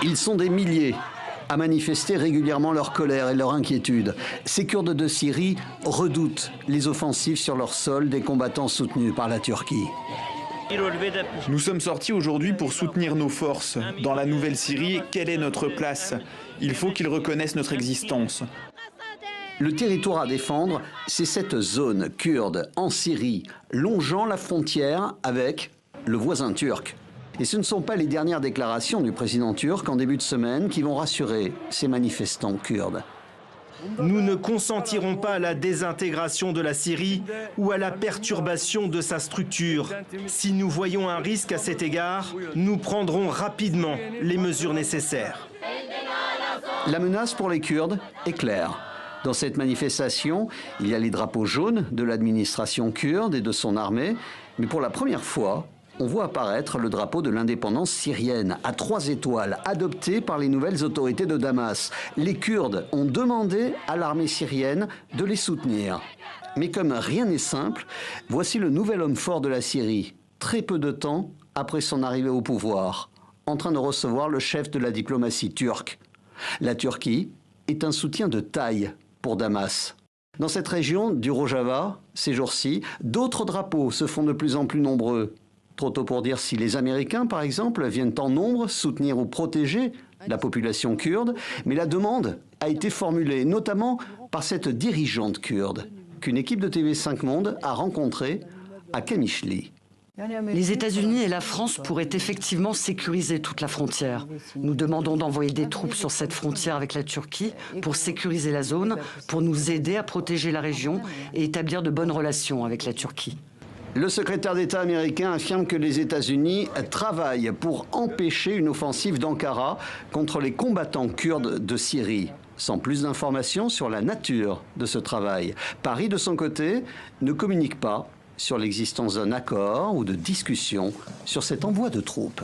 Ils sont des milliers à manifester régulièrement leur colère et leur inquiétude. Ces Kurdes de Syrie redoutent les offensives sur leur sol des combattants soutenus par la Turquie. Nous sommes sortis aujourd'hui pour soutenir nos forces. Dans la nouvelle Syrie, quelle est notre place? Il faut qu'ils reconnaissent notre existence. Le territoire à défendre, c'est cette zone kurde en Syrie, longeant la frontière avec le voisin turc. Et ce ne sont pas les dernières déclarations du président turc en début de semaine qui vont rassurer ces manifestants kurdes. Nous ne consentirons pas à la désintégration de la Syrie ou à la perturbation de sa structure. Si nous voyons un risque à cet égard, nous prendrons rapidement les mesures nécessaires. La menace pour les Kurdes est claire. Dans cette manifestation, il y a les drapeaux jaunes de l'administration kurde et de son armée, mais pour la première fois, on voit apparaître le drapeau de l'indépendance syrienne à 3 étoiles, adopté par les nouvelles autorités de Damas. Les Kurdes ont demandé à l'armée syrienne de les soutenir. Mais comme rien n'est simple, voici le nouvel homme fort de la Syrie, très peu de temps après son arrivée au pouvoir, en train de recevoir le chef de la diplomatie turque. La Turquie est un soutien de taille pour Damas. Dans cette région du Rojava, ces jours-ci, d'autres drapeaux se font de plus en plus nombreux. Trop tôt pour dire si les Américains, par exemple, viennent en nombre soutenir ou protéger la population kurde, mais la demande a été formulée notamment par cette dirigeante kurde qu'une équipe de TV5 Monde a rencontrée à Qamishli. Les États-Unis et la France pourraient effectivement sécuriser toute la frontière. Nous demandons d'envoyer des troupes sur cette frontière avec la Turquie pour sécuriser la zone, pour nous aider à protéger la région et établir de bonnes relations avec la Turquie. Le secrétaire d'État américain affirme que les États-Unis travaillent pour empêcher une offensive d'Ankara contre les combattants kurdes de Syrie. Sans plus d'informations sur la nature de ce travail, Paris, de son côté, ne communique pas sur l'existence d'un accord ou de discussion sur cet envoi de troupes.